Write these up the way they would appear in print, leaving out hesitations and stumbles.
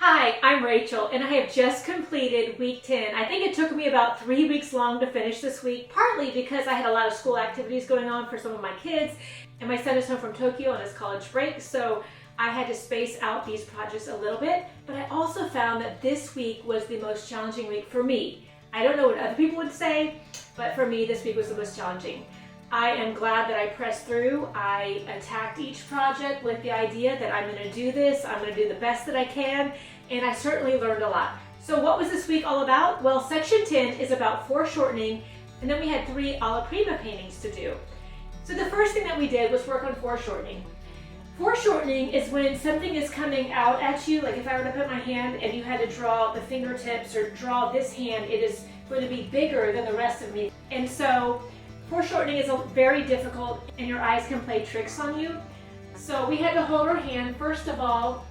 Hi, I'm Rachel, and I have just completed week 10. I think it took me about 3 weeks long to finish this week, partly because I had a lot of school activities going on for some of my kids, and my son is home from Tokyo on his college break, so I had to space out these projects a little bit, but I also found that this week was the most challenging week for me. I don't know what other people would say, but for me, this week was the most challenging. I am glad that I pressed through. I attacked each project with the idea that I'm going to do this, I'm going to do the best that I can, and I certainly learned a lot. So what was this week all about? Well, section 10 is about foreshortening, and then we had 3 Alla Prima paintings to do. So the first thing that we did was work on foreshortening. Foreshortening is when something is coming out at you, like if I were to put my hand and you had to draw the fingertips or draw this hand, it is going to be bigger than the rest of me. And so foreshortening is very difficult and your eyes can play tricks on you. So we had to hold our hand, first of all,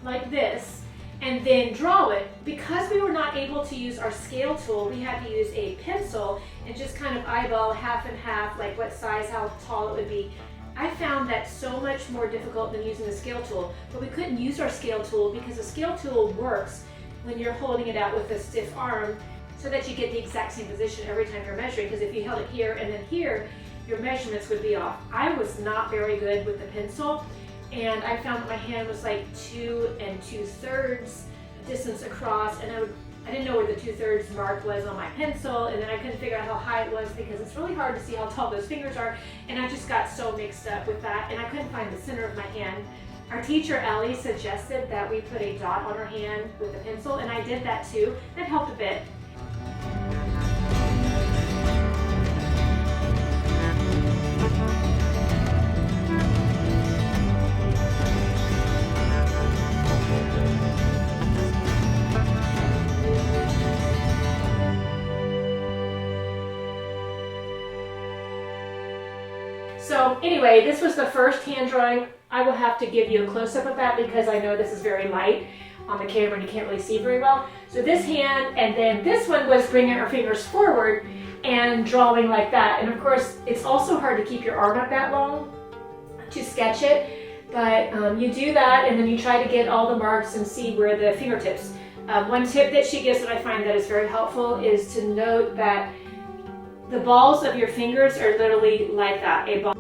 like this, and then draw it. Because we were not able to use our scale tool, we had to use a pencil and just kind of eyeball half and half, like what size, how tall it would be. I found that so much more difficult than using the scale tool, but we couldn't use our scale tool because the scale tool works when you're holding it out with a stiff arm so that you get the exact same position every time you're measuring, because if you held it here and then here, your measurements would be off. I was not very good with the pencil, and I found that my hand was like 2 2/3 distance across, and I didn't know where the 2/3 mark was on my pencil, and then I couldn't figure out how high it was because it's really hard to see how tall those fingers are, and I just got so mixed up with that, and I couldn't find the center of my hand. Our teacher, Ellie, suggested that we put a dot on her hand with a pencil, and I did that too. That helped a bit. So anyway, this was the first hand drawing. I will have to give you a close-up of that because I know this is very light on the camera and you can't really see very well. So this hand, and then this one was bringing our fingers forward and drawing like that. And of course, it's also hard to keep your arm up that long to sketch it, but you do that and then you try to get all the marks and see where the fingertips. One tip that she gives that I find that is very helpful is to note that the balls of your fingers are literally like that, a ball.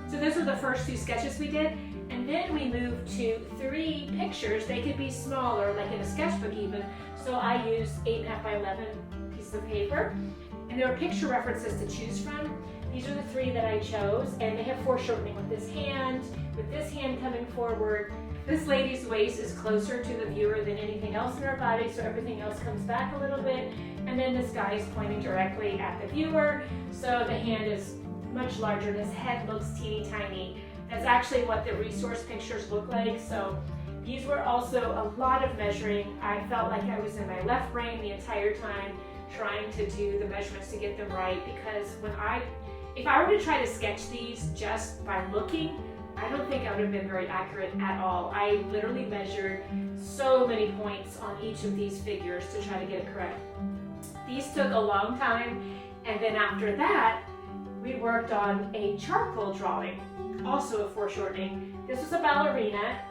So those are the first 2 sketches we did. And then we moved to 3 pictures. They could be smaller, like in a sketchbook even. So I used 8.5 by 11 pieces of paper. And there are picture references to choose from. These are the 3 that I chose. And they have foreshortening with this hand coming forward. This lady's waist is closer to the viewer than anything else in her body, so everything else comes back a little bit. And then this guy is pointing directly at the viewer. So the hand is much larger. His head looks teeny tiny. That's actually what the resource pictures look like. So these were also a lot of measuring. I felt like I was in my left brain the entire time trying to do the measurements to get them right, because if I were to try to sketch these just by looking, I don't think I would have been very accurate at all. I literally measured so many points on each of these figures to try to get it correct. These took a long time, and then after that, we worked on a charcoal drawing, also a foreshortening. This was a ballerina.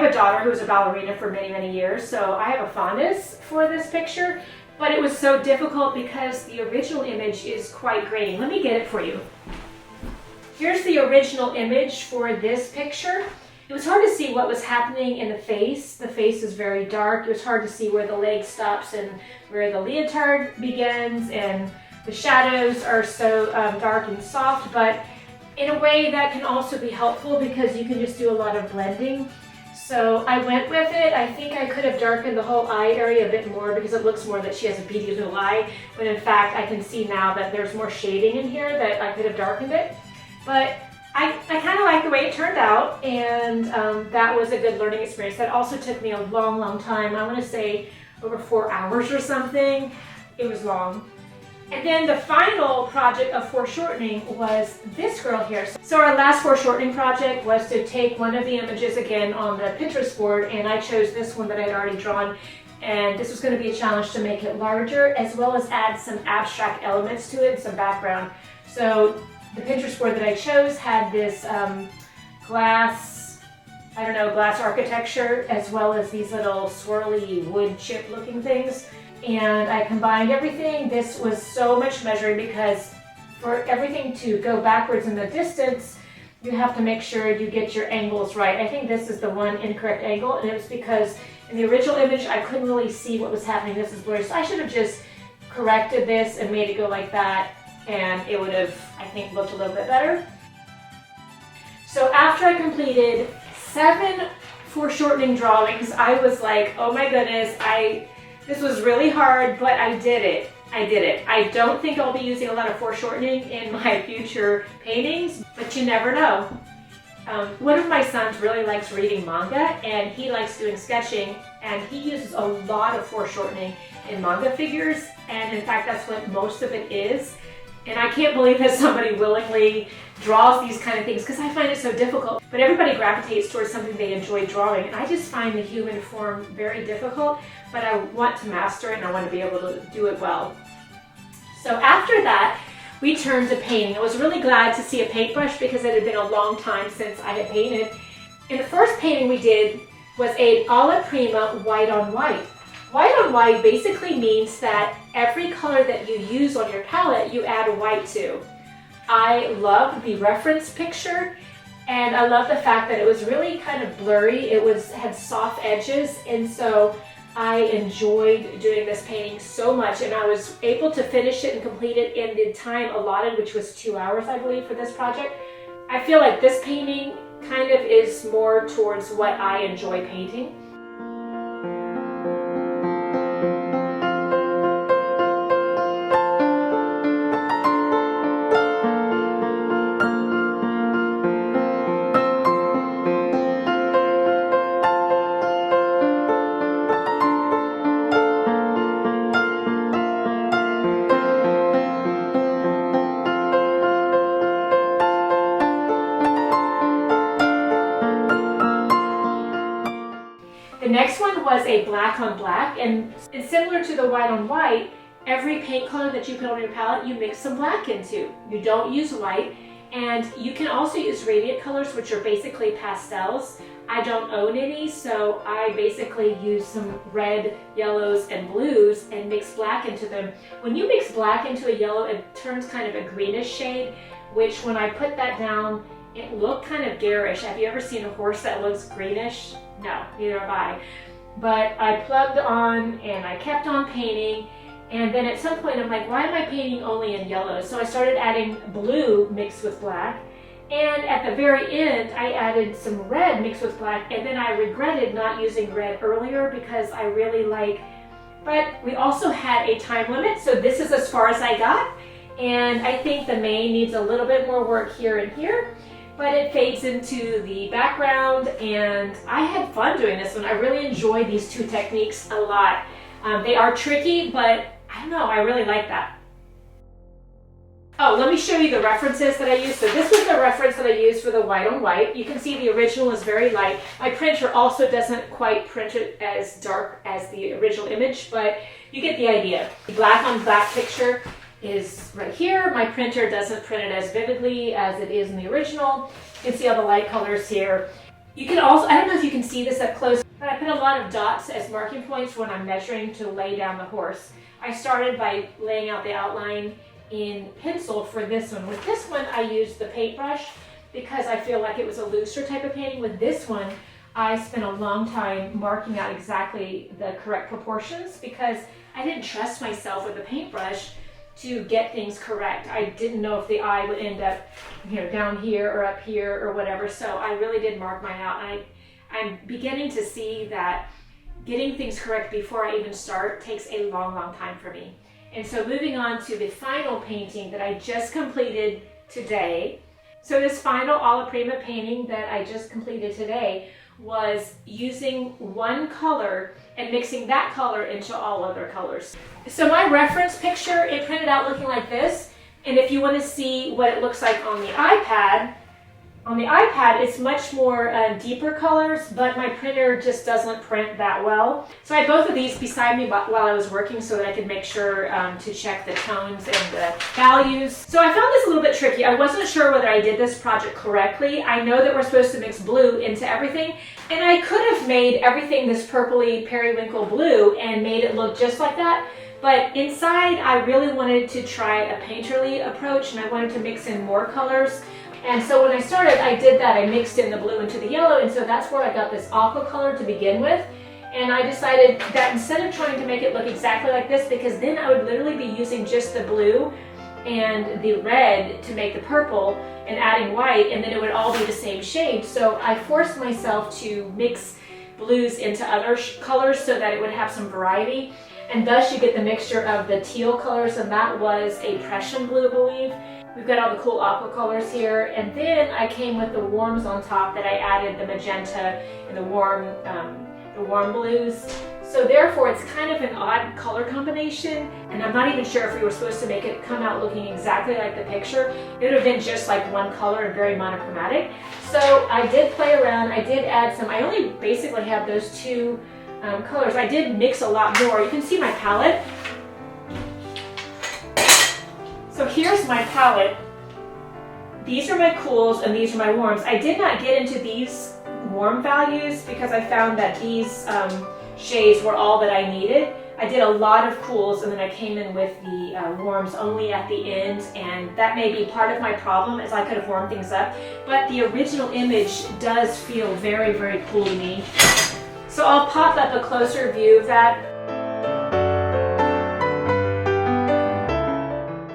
have a daughter who was a ballerina for many, many years, so I have a fondness for this picture, but it was so difficult because the original image is quite grainy. Let me get it for you. Here's the original image for this picture. It was hard to see what was happening in the face. The face is very dark. It was hard to see where the leg stops and where the leotard begins, and the shadows are so dark and soft, but in a way that can also be helpful because you can just do a lot of blending. So I went with it. I think I could have darkened the whole eye area a bit more because it looks more that she has a beady little eye, but in fact I can see now that there's more shading in here that I could have darkened it. But I kind of like the way it turned out, and that was a good learning experience. That also took me a long, long time. I want to say over 4 hours or something. It was long. And then the final project of foreshortening was this girl here. So our last foreshortening project was to take one of the images again on the Pinterest board, and I chose this one that I'd already drawn. And this was going to be a challenge to make it larger, as well as add some abstract elements to it and some background. So the Pinterest board that I chose had this glass architecture, as well as these little swirly wood chip looking things. And I combined everything. This was so much measuring because for everything to go backwards in the distance, you have to make sure you get your angles right. I think this is the one incorrect angle, and it was because in the original image I couldn't really see what was happening. This is blurry, so I should have just corrected this and made it go like that, and it would have, I think, looked a little bit better. So after I completed 7 foreshortening drawings, I was like, oh my goodness, this was really hard, but I did it. I don't think I'll be using a lot of foreshortening in my future paintings, but you never know. One of my sons really likes reading manga, and he likes doing sketching, and he uses a lot of foreshortening in manga figures, and in fact that's what most of it is. And I can't believe that somebody willingly draws these kind of things because I find it so difficult. But everybody gravitates towards something they enjoy drawing, and I just find the human form very difficult, but I want to master it and I want to be able to do it well. So after that, we turned to painting. I was really glad to see a paintbrush because it had been a long time since I had painted. And the first painting we did was a Alla Prima white on white. White on white basically means that every color that you use on your palette, you add white to. I love the reference picture, and I love the fact that it was really kind of blurry. It had soft edges, and so I enjoyed doing this painting so much, and I was able to finish it and complete it in the time allotted, which was 2 hours, I believe, for this project. I feel like this painting kind of is more towards what I enjoy painting. The next one was a black on black, and similar to the white on white, every paint color that you put on your palette, you mix some black into. You don't use white, and you can also use radiant colors, which are basically pastels. I don't own any, so I basically use some red, yellows, and blues and mix black into them. When you mix black into a yellow, it turns kind of a greenish shade, which when I put that down, it looked kind of garish. Have you ever seen a horse that looks greenish? No, neither have I. But I plugged on and I kept on painting, and then at some point I'm like, why am I painting only in yellow? So I started adding blue mixed with black, and at the very end I added some red mixed with black, and then I regretted not using red earlier because I really like, but we also had a time limit, so this is as far as I got, and I think the mane needs a little bit more work here and here. But it fades into the background, and I had fun doing this one. I really enjoy these two techniques a lot. They are tricky, but I don't know, I really like that. Oh, let me show you the references that I used. So this was the reference that I used for the white on white. You can see the original is very light. My printer also doesn't quite print it as dark as the original image, but you get the idea. The black on black picture is right here. My printer doesn't print it as vividly as it is in the original. You can see all the light colors here. You can also, I don't know if you can see this up close, but I put a lot of dots as marking points when I'm measuring to lay down the horse. I started by laying out the outline in pencil for this one. With this one, I used the paintbrush because I feel like it was a looser type of painting. With this one, I spent a long time marking out exactly the correct proportions because I didn't trust myself with the paintbrush to get things correct. I didn't know if the eye would end up, down here or up here or whatever. So I really did mark mine out. And I'm beginning to see that getting things correct before I even start takes a long, long time for me. And so moving on to the final painting that I just completed today. So this final Alla Prima painting that I just completed today was using one color and mixing that color into all other colors. So my reference picture, it printed out looking like this. And if you want to see what it looks like on the iPad, it's much more deeper colors, but my printer just doesn't print that well. So I had both of these beside me while I was working so that I could make sure to check the tones and the values. So I found this a little bit tricky. I wasn't sure whether I did this project correctly. I know that we're supposed to mix blue into everything, and I could have made everything this purpley periwinkle blue and made it look just like that. But inside, I really wanted to try a painterly approach, and I wanted to mix in more colors. And so when I started, I did that. I mixed in the blue into the yellow, and so that's where I got this aqua color to begin with. And I decided that instead of trying to make it look exactly like this, because then I would literally be using just the blue and the red to make the purple and adding white, and then it would all be the same shade. So I forced myself to mix blues into other colors so that it would have some variety. And thus you get the mixture of the teal colors, and that was a Prussian blue, I believe. We've got all the cool aqua colors here, and then I came with the warms on top that I added the magenta and the warm blues. So therefore it's kind of an odd color combination, and I'm not even sure if we were supposed to make it come out looking exactly like the picture. It would have been just like one color and very monochromatic. So I did play around, I did add some, I only basically have those two colors. I did mix a lot more. You can see my palette. So here's my palette. These are my cools and these are my warms. I did not get into these warm values because I found that these shades were all that I needed. I did a lot of cools and then I came in with the warms only at the end, and that may be part of my problem as I could have warmed things up, but the original image does feel very, very cool to me. So I'll pop up a closer view of that.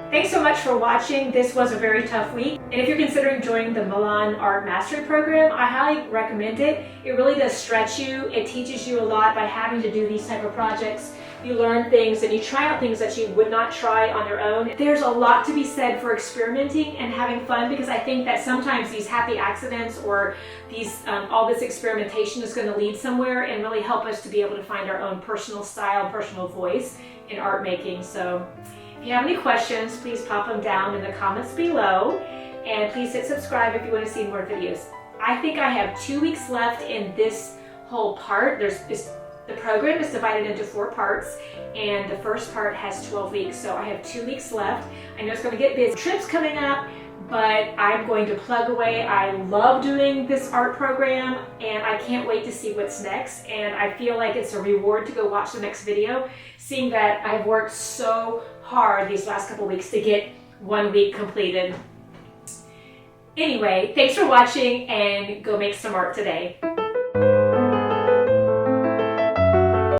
Thanks so much for watching. This was a very tough week. And if you're considering joining the Milan Art Mastery Program, I highly recommend it. It really does stretch you. It teaches you a lot by having to do these type of projects. You learn things and you try out things that you would not try on your own. There's a lot to be said for experimenting and having fun, because I think that sometimes these happy accidents or these all this experimentation is going to lead somewhere and really help us to be able to find our own personal style, personal voice in art making. So if you have any questions, please pop them down in the comments below, and please hit subscribe if you want to see more videos. I think I have 2 weeks left in this whole part. The program is divided into 4 parts, and the first part has 12 weeks, so I have 2 weeks left. I know it's going to get busy. Trips coming up, but I'm going to plug away. I love doing this art program, and I can't wait to see what's next, and I feel like it's a reward to go watch the next video, seeing that I've worked so hard these last couple weeks to get 1 week completed. Anyway, thanks for watching, and go make some art today.